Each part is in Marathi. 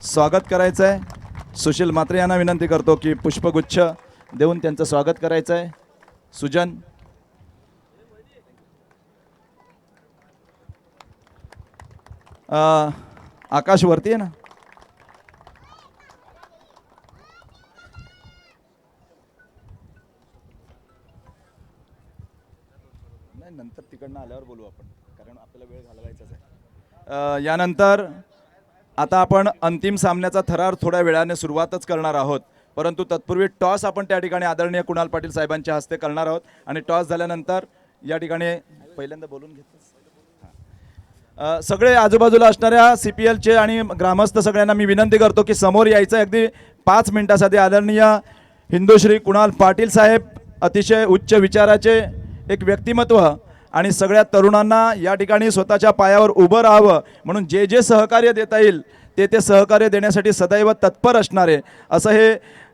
स्वागत करायचं आहे। सुशील म्हात्रे यांना विनंती करतो की पुष्पगुच्छ देऊन त्यांचं स्वागत करायचं आहे। सुजन आकाश वरती आहे ना? नाही, नंतर तिकडनं आल्यावर बोलू आपण, कारण आपल्याला वेळ घालवायचाच आहे। यानंतर आता आपण अंतिम सामन्याचा थरार थोड्या वेळाने सुरुवातच करणार आहोत, परंतु तत्पूर्वी टॉस आपण त्या ठिकाणी आदरणीय कुणाल पाटील साहेबांच्या हस्ते करणार आहोत आणि टॉस झाल्यानंतर या ठिकाणी पहिल्यांदा बोलून घेतलं सगळे आजूबाजूला असणाऱ्या CPLचे आणि ग्रामस्थ सगळ्यांना मी विनंती करतो की समोर यायचं। अगदी 5 मिनिटासाठी आदरणीय हिंदुश्री कुणाल पाटील साहेब अतिशय उच्च विचाराचे एक व्यक्तिमत्व आणि सगळ्या तरुणांना या ठिकाणी स्वतःच्या पायावर उभं राहावं म्हणून जे जे सहकार्य देता येईल ते सहकार्य देण्यासाठी सदैव तत्पर असणारे असं हे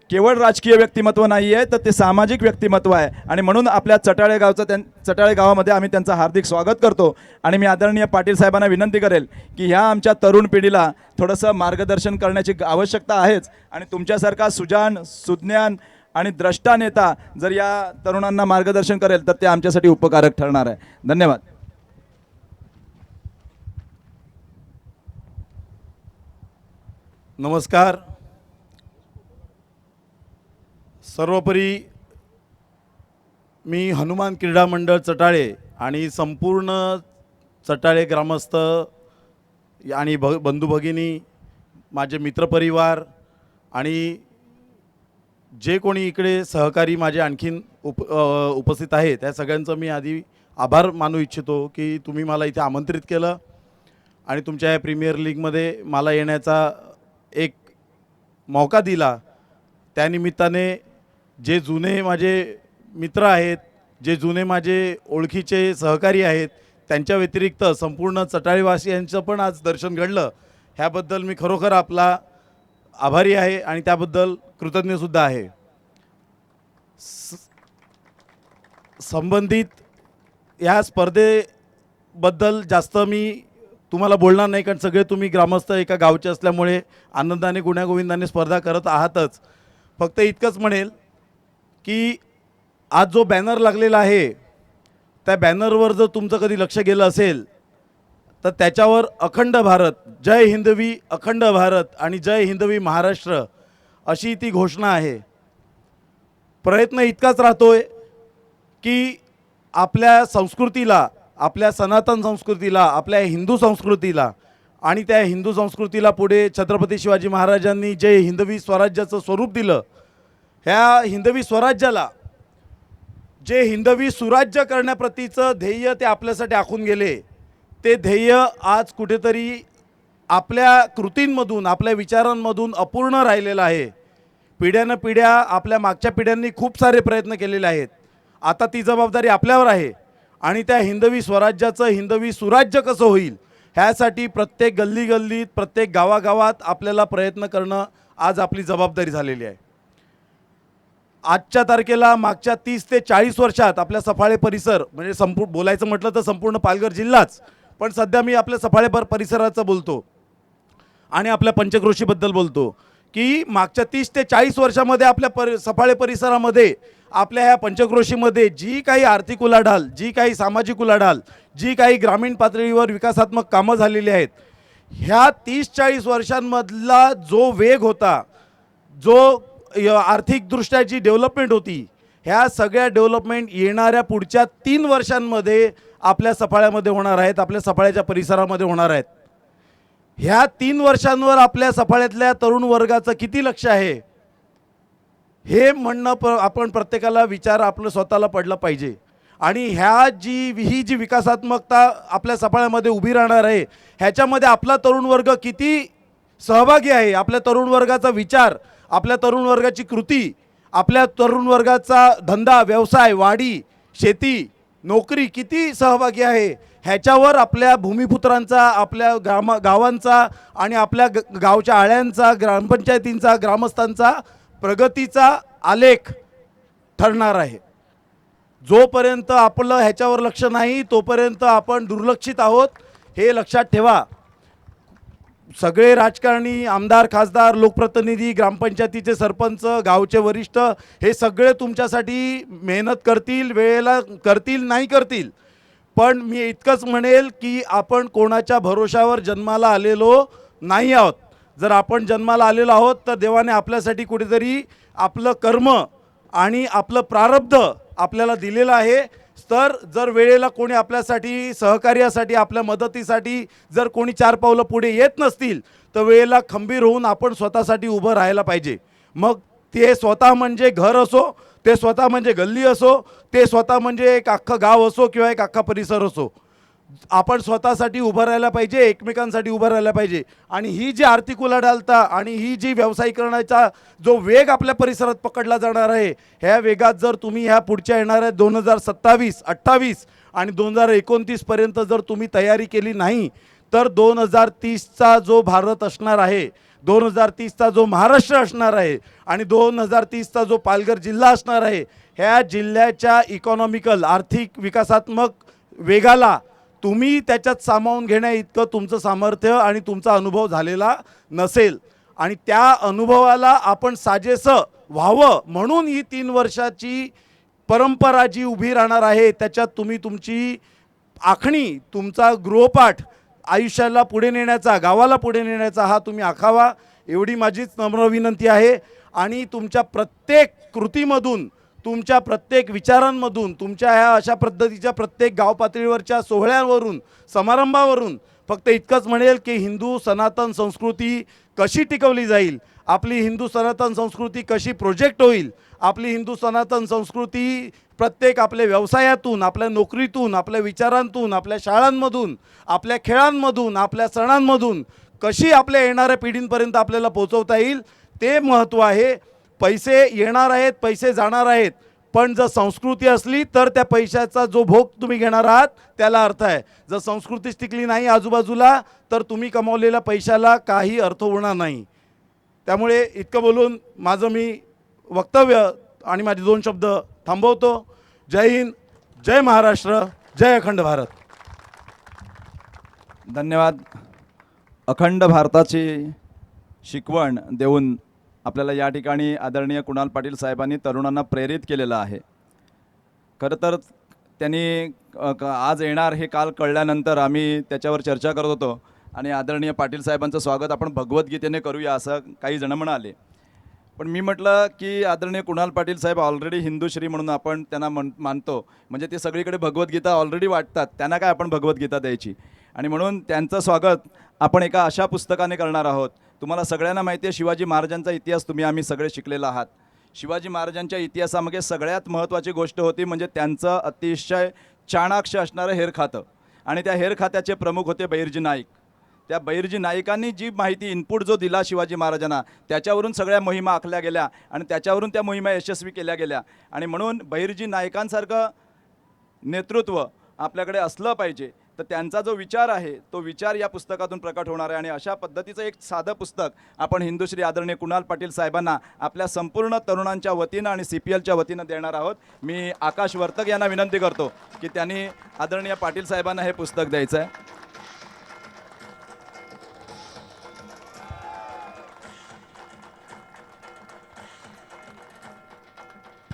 केवळ राजकीय व्यक्तिमत्व नाही आहे, तर ते सामाजिक व्यक्तिमत्व आहे आणि म्हणून आपल्या चटाळे गावामध्ये आम्ही त्यांचं हार्दिक स्वागत करतो। आणि मी आदरणीय पाटील साहेबांना विनंती करेल की ह्या आमच्या तरुण पिढीला थोडंसं मार्गदर्शन करण्याची आवश्यकता आहेच आणि तुमच्यासारखा सुजाण सुज्ञान आणि द्रष्टा नेता जर या तरुणांना मार्गदर्शन करेल तर ते आमच्यासाठी उपकारक ठरणार आहे। धन्यवाद। नमस्कार। सर्वोपरी मी हनुमान क्रीडा मंडळ चटाळे आणि संपूर्ण चटाळे ग्रामस्थ आणि बंधू भगिनी, माझे मित्रपरिवार आणि जे कोणी इकडे सहकारी माझे आणखीन उपस्थित आहेत त्या सगळ्यांचं मी आधी आभार मानू इच्छितो की तुम्ही मला इथे आमंत्रित केलं आणि तुमच्या या प्रीमियर लीगमध्ये मला येण्याचा एक मौका दिला। त्यानिमित्ताने जे जुने माझे मित्र आहेत, जे जुने माझे ओळखीचे सहकारी आहेत, त्यांच्या व्यतिरिक्त संपूर्ण चटाळीवासियांचं पण आज दर्शन घडलं, ह्याबद्दल मी खरोखर आपला आभारी आहे आणि त्याबद्दल कृतज्ञसुद्धा आहे। संबंधित या स्पर्धेबद्दल जास्त मी तुम्हाला बोलणार नाही, कारण सगळे तुम्ही ग्रामस्थ एका गावचे असल्यामुळे आनंदाने गुण्यागोविंदाने स्पर्धा करत आहातच। फक्त इतकंच म्हणेल की आज जो बॅनर लागलेला आहे त्या बॅनरवर जर तुमचं कधी लक्ष गेलं असेल तर त्याच्यावर अखंड भारत, जय हिंदवी अखंड भारत आणि जय हिंदवी महाराष्ट्र अशी ती घोषणा आहे। प्रयत्न इतकाच राहतोय की आपल्या संस्कृतीला, आपल्या सनातन संस्कृतीला, आपल्या हिंदू संस्कृतीला आणि त्या हिंदू संस्कृतीला पुढे छत्रपती शिवाजी महाराजांनी जे हिंदवी स्वराज्याचं स्वरूप दिलं, ह्या हिंदवी स्वराज्याला जे हिंदवी सुराज्य करण्याप्रतीचं ध्येय ते आपल्यासाठी आखून गेले, ते ध्येय आज कुठेतरी आपल्या कृतींमधून, आपल्या विचारांमधून अपूर्ण राहिलेलं आहे। पिढ्यानं पिढ्या आपल्या मागच्या पिढ्यांनी खूप सारे प्रयत्न केलेले आहेत, आता ती जबाबदारी आपल्यावर आहे आणि त्या हिंदवी स्वराज्याचं हिंदवी सुराज्य कसं होईल ह्यासाठी प्रत्येक गल्लीगल्लीत, प्रत्येक गावागावात आपल्याला प्रयत्न करणं आज आपली जबाबदारी झालेली आहे। आजच्या तारखेला मागच्या 30 ते 40 वर्षात आपल्या सफाळे परिसर, म्हणजे बोलायचं म्हटलं तर संपूर्ण पालघर जिल्हाच, पण सध्या मी आपल्या सफाळे परिसराचं बोलतो आणि आपल्या पंचक्रोशीबद्दल बोलतो की मागच्या 30 ते 40 वर्षामध्ये आपल्या सफाळे परिसरामध्ये, आपल्या ह्या पंचक्रोशीमध्ये जी काही आर्थिक उलाढाल, जी काही सामाजिक उलाढाल, जी काही ग्रामीण पातळीवर विकासात्मक कामं झालेली आहेत, ह्या 30-40 वर्षांमधला जो वेग होता, जो आर्थिकदृष्ट्या जी डेव्हलपमेंट होती, ह्या सगळ्या डेव्हलपमेंट येणाऱ्या पुढच्या 3 वर्षांमध्ये आपल्या सफाळ्यामध्ये होणार आहेत, आपल्या सफाळ्याच्या परिसरामध्ये होणार आहेत। ह्या 3 वर्षांवर आपल्या सफाळ्यातल्या तरुण वर्गाचं किती लक्ष आहे हे म्हणणं आपण प्रत्येकाला विचार आपलं स्वतःला पडलं पाहिजे। आणि ही जी विकासात्मकता आपल्या सफाळ्यामध्ये उभी राहणार आहे, ह्याच्यामध्ये आपला तरुण वर्ग किती सहभागी आहे, आपल्या तरुण वर्गाचा विचार, आपल्या तरुण वर्गाची कृती, आपल्या तरुण वर्गाचा धंदा, व्यवसाय, वाडी, शेती, नोकरी किती सहभागी आहे, ह्याच्यावर आपल्या भूमिपुत्रांचा, आपल्या गावांचा आणि आपल्या गावच्या आळ्यांचा, ग्रामपंचायतींचा, ग्रामस्थांचा प्रगतीचा आलेख ठरणार आहे। जोपर्यंत आपलं ह्याच्यावर लक्ष नाही तोपर्यंत आपण दुर्लक्षित आहोत, हे लक्षात ठेवा। सगळे राजकारणी, आमदार, खासदार, लोकप्रतिनिधी, ग्रामपंचायतीचे सरपंच, गावचे वरिष्ठ हे सगळे तुमच्यासाठी मेहनत करतील, वेळेला करतील, नाही करतील. पण मी इतकंच म्हणेल की आपण कोणाच्या भरोशावर जन्माला आलेलो नाही आहोत. जर आपण जन्माला आलेलो आहोत तर देवाने आपल्यासाठी कुठेतरी आपलं कर्म आणि आपलं प्रारब्ध आपल्याला दिलेलं आहे. तर जर वेळेला कोणी आपल्यासाठी, सहकार्यासाठी, आपल्या मदतीसाठी जर कोणी 4 पावलं पुढे येत नसतील तर वेळेला खंबीर होऊन आपण स्वतःसाठी उभं राहायला पाहिजे. मग ते स्वतः म्हणजे घर असो, ते स्वतः म्हणजे गल्ली असो, ते स्वतः म्हणजे एक अख्खं गाव असो किंवा एक अख्खा परिसर असो, आपण स्वतःसाठी उभं राहायला पाहिजे, एकमेकांसाठी उभं राहायला पाहिजे. आणि ही जी आर्थिक उलाढालता आणि ही जी व्यावसायिकरणाचा जो वेग आपल्या परिसरात पकडला जाणार आहे, ह्या वेगात जर तुम्ही ह्या पुढच्या येणाऱ्या 2027, 28 आणि 2029 पर्यंत जर तुम्ही तयारी केली नाही तर 2030चा जो भारत असणार आहे, 2030चा जो महाराष्ट्र असणार आहे आणि 2030चा जो पालघर जिल्हा असणार आहे, ह्या जिल्ह्याच्या इकॉनॉमिकल, आर्थिक विकासात्मक वेगाला तुम्ही त्याच्यात सामावून घेण्या इतकं तुमचं सामर्थ्य आणि तुमचा अनुभव झालेला नसेल. आणि त्या अनुभवाला आपण साजेसं व्हावं म्हणून ही 3 वर्षाची परंपरा जी उभी राहणार आहे, त्याच्यात तुम्ही तुमची आखणी, तुमचा गृहपाठ, आयुष्याला पुढे नेण्याचा, गावाला पुढे नेण्याचा हा तुम्ही आखावा, एवढी माझीच नम्र विनंती आहे. आणि तुमच्या प्रत्येक कृतीमधून, तुमच्या प्रत्येक विचारांमधून, तुमच्या ह्या अशा पद्धतीच्या प्रत्येक गाव पातळीवरच्या सोहळ्यांवरून, समारंभावरून फक्त इतकंच म्हणेल की हिंदू सनातन संस्कृती कशी टिकवली जाईल, आपली हिंदू सनातन संस्कृती कशी प्रोजेक्ट होईल, आपली हिंदू सनातन संस्कृती प्रत्येक आपल्या व्यवसायातून, आपल्या नोकरीतून, आपल्या विचारांतून, आपल्या शाळांमधून, आपल्या खेळांमधून, आपल्या सणांमधून कशी आपल्या येणाऱ्या पिढींपर्यंत आपल्याला पोहोचवता येईल, ते महत्त्व आहे. पैसे येणार आहेत, पैसे जाणार आहेत, पण जर संस्कृती असली तर त्या पैशाचा जो भोग तुम्ही घेणार आहात त्याला अर्थ आहे. जर संस्कृतीच टिकली नाही आजूबाजूला तर तुम्ही कमावलेल्या पैशाला काही अर्थ होणार नाही. त्यामुळे इतकं बोलून माझं मी वक्तव्य आणि माझे 2 शब्द थांबवतो. जय हिंद, जय महाराष्ट्र, जय अखंड भारत. धन्यवाद. अखंड भारताची शिकवण देऊन आपल्याला या ठिकाणी आदरणीय कुणाल पाटील साहेबांनी तरुणांना प्रेरित केलेलं आहे. खरं तर त्यांनी आज येणार हे काल कळल्यानंतर आम्ही त्याच्यावर चर्चा करत होतो आणि आदरणीय पाटील साहेबांचं स्वागत आपण भगवद्गीतेने करूया असं काही जण म्हणाले. पण मी म्हटलं की आदरणीय कुणाल पाटील साहेब ऑलरेडी हिंदूश्री म्हणून आपण त्यांना मानतो, म्हणजे ते सगळीकडे भगवद्गीता ऑलरेडी वाटतात, त्यांना काय आपण भगवद्गीता द्यायची. आणि म्हणून त्यांचं स्वागत आपण एका अशा पुस्तकाने करणार आहोत. तुम्हाला सगळ्यांना माहिती आहे शिवाजी महाराजांचा इतिहास आम्ही सगळे शिकलेला आहात. शिवाजी महाराजांच्या इतिहासामध्ये सगळ्यात महत्त्वाची गोष्ट होती म्हणजे त्यांचं अतिशय चाणाक्ष असणारं हेर खातं, आणि त्या हेर खात्याचे प्रमुख होते बहिर्जी नाईक. त्या बहिर्जी नाईकांनी जी माहिती इनपुट जो दिला शिवाजी महाराजांना, त्याच्यावरून सगळ्या मोहिमा आखल्या गेल्या आणि त्याच्यावरून त्या मोहिमा यशस्वी केल्या गेल्या. आणि म्हणून बहिर्जी नाईकांसारखं नेतृत्व आपल्याकडे असलं पाहिजे. तर त्यांचा जो विचार आहे तो विचार या पुस्तकातून प्रकट होणार आहे. आणि अशा पद्धतीचं एक साधं पुस्तक आपण हिंदूश्री आदरणीय कुणाल पाटील साहेबांना आपल्या संपूर्ण तरुणांच्या वतीनं आणि CPLच्या वतीनं देणार आहोत. मी आकाश वर्तक यांना विनंती करतो की त्यांनी आदरणीय पाटील साहेबांना हे पुस्तक द्यायचं आहे.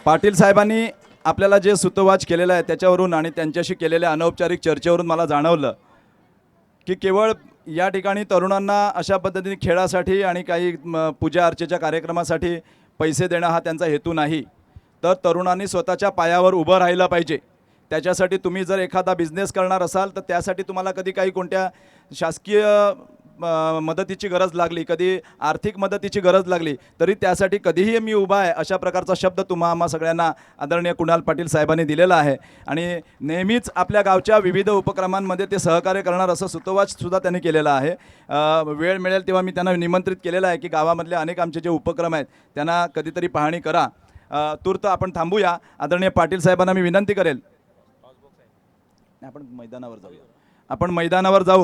पाटील साहेबांनी आपल्याला जे सुतोवाच केलेलं आहे त्याच्यावरून आणि त्यांच्याशी केलेल्या अनौपचारिक चर्चेवरून मला जाणवलं की केवळ या ठिकाणी तरुणांना अशा पद्धतीने खेळासाठी आणि काही पूजा अर्चेच्या कार्यक्रमासाठी पैसे देणं हा त्यांचा हेतू नाही, तर तरुणांनी स्वतःच्या पायावर उभं राहिलं पाहिजे. त्याच्यासाठी तुम्ही जर एखादा बिझनेस करणार असाल तर त्यासाठी तुम्हाला कधी काही कोणत्या शासकीय मदतीची गरज लागली, कधी आर्थिक मदतीची गरज लागली, तरी त्यासाठी कधीही मी उभा आहे अशा प्रकारचा शब्द आम्हा सगळ्यांना आदरणीय कुणाल पाटील साहेबांनी दिलेला आहे. आणि नेहमीच आपल्या गावच्या विविध उपक्रमांमध्ये ते सहकार्य करणार असं सुतोवाचसुद्धा त्यांनी केलेला आहे. वेळ मिळेल तेव्हा मी त्यांना निमंत्रित केलेलं आहे की गावामधले अनेक आमचे जे उपक्रम आहेत त्यांना कधीतरी पाहणी करा. तूर्त आपण थांबूया. आदरणीय पाटील साहेबांना मी विनंती करेल आपण मैदानावर जाऊया.